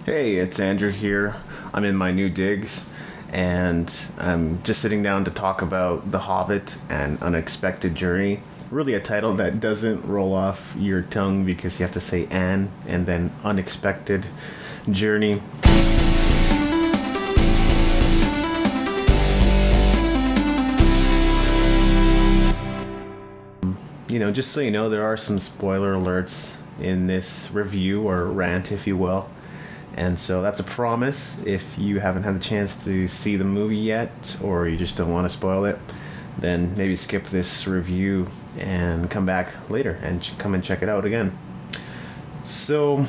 Hey, it's Andrew here. I'm in my new digs, and I'm just sitting down to talk about The Hobbit and Unexpected Journey. Really, a title that doesn't roll off your tongue because you have to say "an" and then Unexpected Journey. Just so you know, there are some spoiler alerts in this review or rant, if you will. And so that's a promise. If you haven't had the chance to see the movie yet, or you just don't want to spoil it, then maybe skip this review and come back later and come and check it out again. So,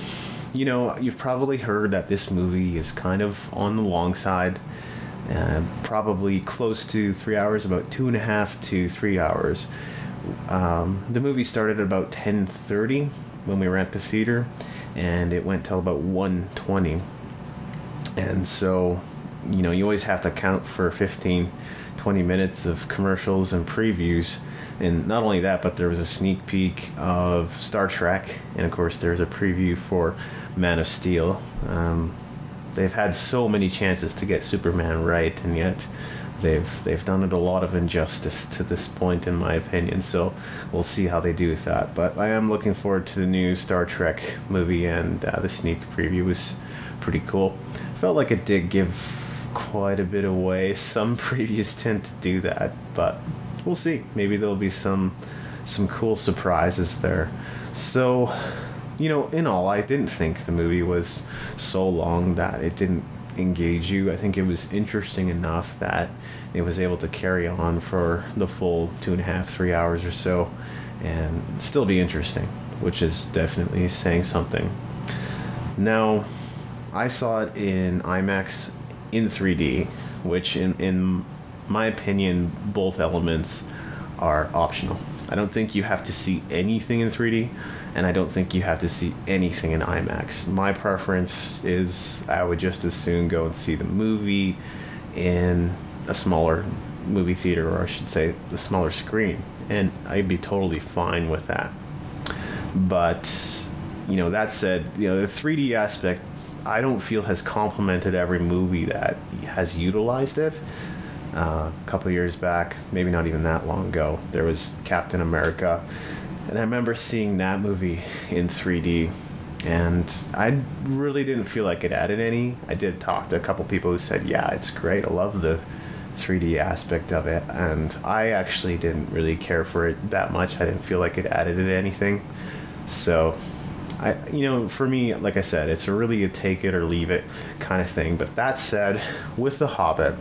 you've probably heard that this movie is kind of on the long side, probably close to 3 hours, about 2.5 to 3 hours. The movie started at about 10:30 when we were at the theater, and it went till about 1:20. And so, you always have to account for 15-20 minutes of commercials and previews. And not only that, but there was a sneak peek of Star Trek, and of course there's a preview for Man of Steel. They've had so many chances to get Superman right, and yet they've done it a lot of injustice to this point, in my opinion. So we'll see how they do with that. But I am looking forward to the new Star Trek movie, and the sneak preview was pretty cool. Felt like it did give quite a bit away. Some previews tend to do that, but we'll see. Maybe there'll be some cool surprises there. So, in all, I didn't think the movie was so long that it didn't engage you. I think it was interesting enough that it was able to carry on for the full 2.5-3 hours or so and still be interesting, which is definitely saying something. Now, I saw it in IMAX in 3D, which in my opinion, both elements are optional. I don't think you have to see anything in 3D, and I don't think you have to see anything in IMAX. My preference is I would just as soon go and see the movie in a smaller movie theater, or I should say the smaller screen, and I'd be totally fine with that. But, that said, the 3D aspect I don't feel has complemented every movie that has utilized it. A couple years back, maybe not even that long ago, there was Captain America, and I remember seeing that movie in 3D, and I really didn't feel like it added any. I did talk to a couple people who said, yeah, it's great, I love the 3D aspect of it, and I actually didn't really care for it that much. I didn't feel like it added anything. So for me, like I said, it's really a take it or leave it kind of thing. But that said, with The Hobbit,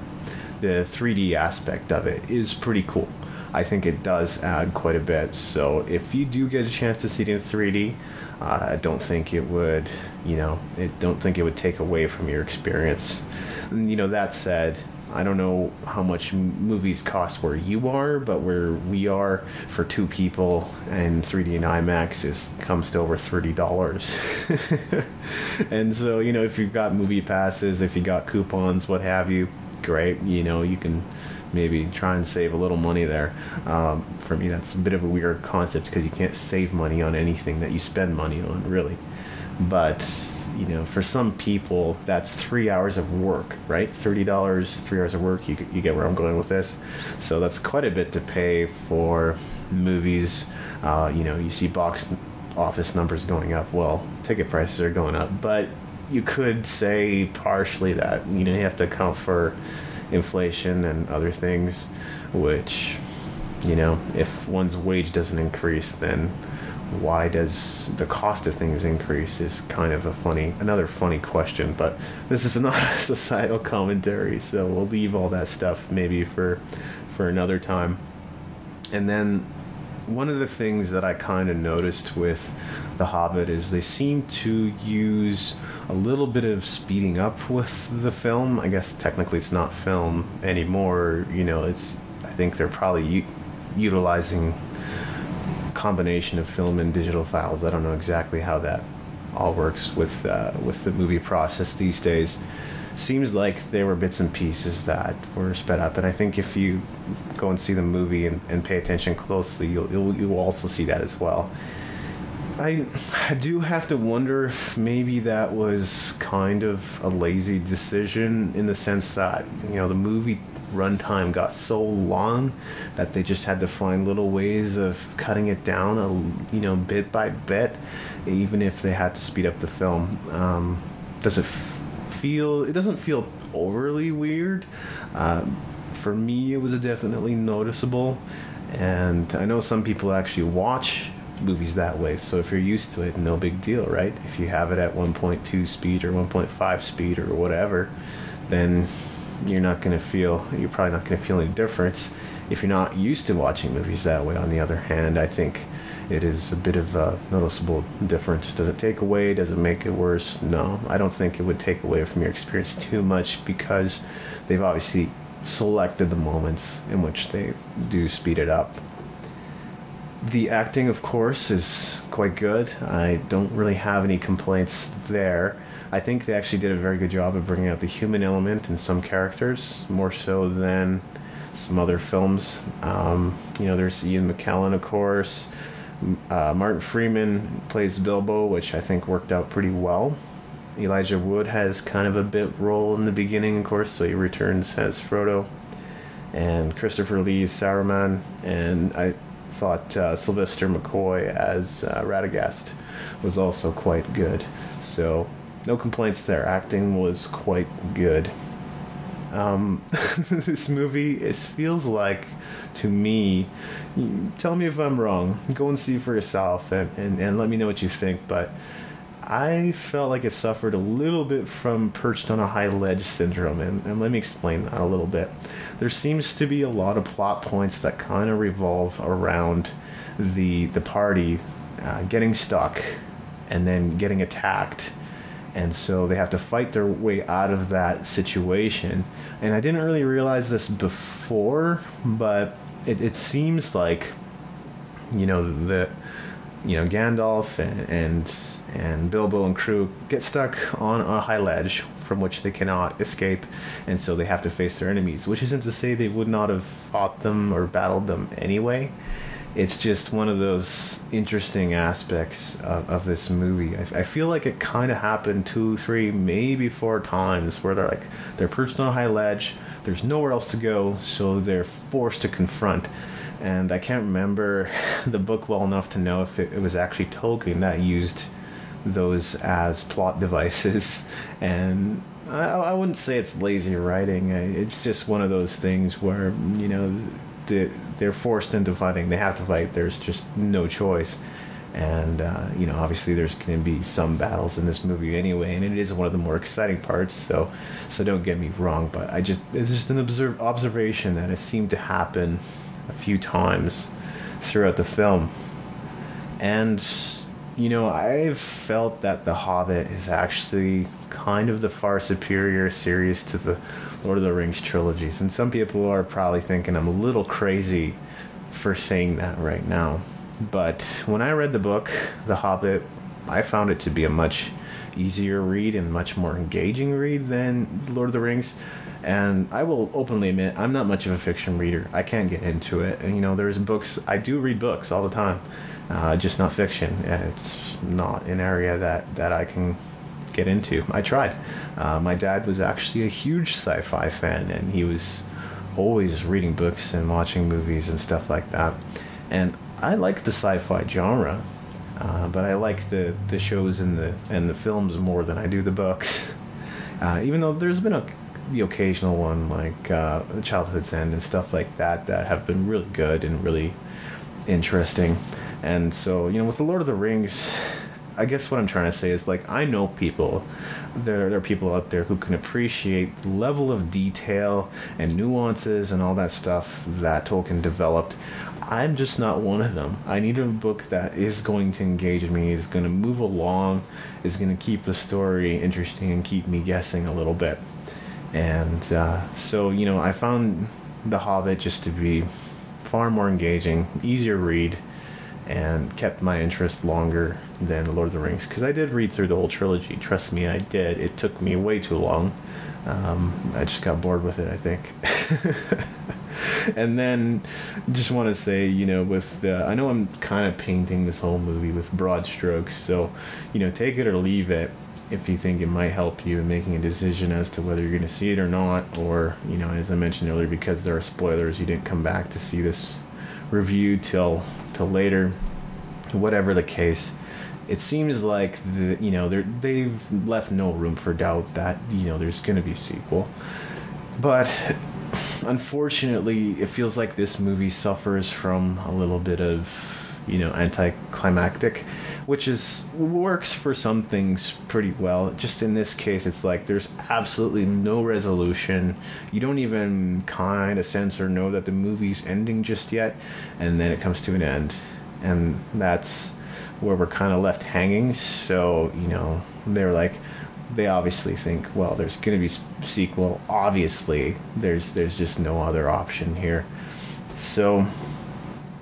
the 3D aspect of it is pretty cool. I think it does add quite a bit. So if you do get a chance to see it in 3D, I don't think it would, don't think it would take away from your experience. And, that said, I don't know how much movies cost where you are, but where we are for two people and 3D and IMAX comes to over $30. And so, if you've got movie passes, if you got coupons, what have you, great. You can maybe try and save a little money there. For me, that's a bit of a weird concept because you can't save money on anything that you spend money on, really. But for some people, that's 3 hours of work, right? $30, 3 hours of work. You get where I'm going with this. So that's quite a bit to pay for movies. You see box office numbers going up. Well, ticket prices are going up, but you could say partially that you have to account for inflation and other things, which if one's wage doesn't increase, then why does the cost of things increase is kind of another funny question. But this is not a societal commentary, so we'll leave all that stuff maybe for another time. And then one of the things that I kind of noticed with The Hobbit is they seem to use a little bit of speeding up with the film. I guess technically it's not film anymore. I think they're probably utilizing a combination of film and digital files. I don't know exactly how that all works with the movie process these days. Seems like there were bits and pieces that were sped up, and I think if you go and see the movie and pay attention closely, you'll also see that as well. I, I do have to wonder if maybe that was kind of a lazy decision in the sense that, the movie runtime got so long that they just had to find little ways of cutting it down, bit by bit, even if they had to speed up the film. Does it feel? It doesn't feel overly weird. For me, it was definitely noticeable, and I know some people actually watch movies that way, so if you're used to it, no big deal, right? If you have it at 1.2 speed or 1.5 speed or whatever, then you're probably not going to feel any difference. If you're not used to watching movies that way, on the other hand, I think it is a bit of a noticeable difference. Does it take away? Does it make it worse? No, I don't think it would take away from your experience too much, because they've obviously selected the moments in which they do speed it up. The acting, of course, is quite good. I don't really have any complaints there. I think they actually did a very good job of bringing out the human element in some characters, more so than some other films. There's Ian McKellen, of course. Martin Freeman plays Bilbo, which I think worked out pretty well. Elijah Wood has kind of a bit role in the beginning, of course, so he returns as Frodo. And Christopher Lee's Saruman, and I thought Sylvester McCoy as Radagast was also quite good. So no complaints there. Acting was quite good. This movie, it feels like, to me, tell me if I'm wrong, go and see for yourself and let me know what you think, but I felt like it suffered a little bit from perched on a high ledge syndrome, and let me explain that a little bit. There seems to be a lot of plot points that kind of revolve around the party getting stuck and then getting attacked, and so they have to fight their way out of that situation. And I didn't really realize this before, but it seems like, Gandalf and Bilbo and crew get stuck on a high ledge from which they cannot escape, and so they have to face their enemies, which isn't to say they would not have fought them or battled them anyway. It's just one of those interesting aspects of this movie. I feel like it kind of happened 2, 3, maybe 4 times where they're perched on a high ledge, there's nowhere else to go, so they're forced to confront. And I can't remember the book well enough to know if it was actually Tolkien that used those as plot devices. And I wouldn't say it's lazy writing. It's just one of those things where, they're forced into fighting. They have to fight. There's just no choice. And, obviously there's going to be some battles in this movie anyway, and it is one of the more exciting parts, so don't get me wrong, but it's just an observation that it seemed to happen a few times throughout the film. And I've felt that The Hobbit is actually kind of the far superior series to the Lord of the Rings trilogies, and some people are probably thinking I'm a little crazy for saying that right now, but when I read the book The Hobbit, I found it to be a much easier read and much more engaging read than Lord of the Rings. And I will openly admit, I'm not much of a fiction reader. I can't get into it. And, there's books, I do read books all the time, just not fiction. It's not an area that I can get into. I tried. My dad was actually a huge sci-fi fan, and he was always reading books and watching movies and stuff like that. And I like the sci-fi genre, but I like the shows and the films more than I do the books. Even though there's been the occasional one like The Childhood's End and stuff like that have been really good and really interesting. And so, with the Lord of the Rings, I guess what I'm trying to say is, like, I know people, there are people out there who can appreciate the level of detail and nuances and all that stuff that Tolkien developed. I'm just not one of them. I need a book that is going to engage me, is going to move along, is going to keep the story interesting and keep me guessing a little bit. And so, I found The Hobbit just to be far more engaging, easier read, and kept my interest longer than The Lord of the Rings, because I did read through the whole trilogy. Trust me, I did. It took me way too long. I just got bored with it, I think. And then just want to say, with I know I'm kind of painting this whole movie with broad strokes, so take it or leave it if you think it might help you in making a decision as to whether you're going to see it or not, or as I mentioned earlier, because there are spoilers, you didn't come back to see this review till later. Whatever the case, it seems like they've left no room for doubt that there's going to be a sequel. But unfortunately, it feels like this movie suffers from a little bit of anticlimactic, which works for some things pretty well. Just in this case, it's like there's absolutely no resolution. You don't even kind of sense or know that the movie's ending just yet, and then it comes to an end, and that's where we're kind of left hanging. So they obviously think, well, there's going to be sequel. Obviously, there's just no other option here. So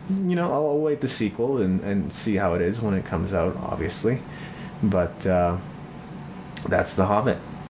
I'll await the sequel and see how it is when it comes out, obviously. But that's The Hobbit.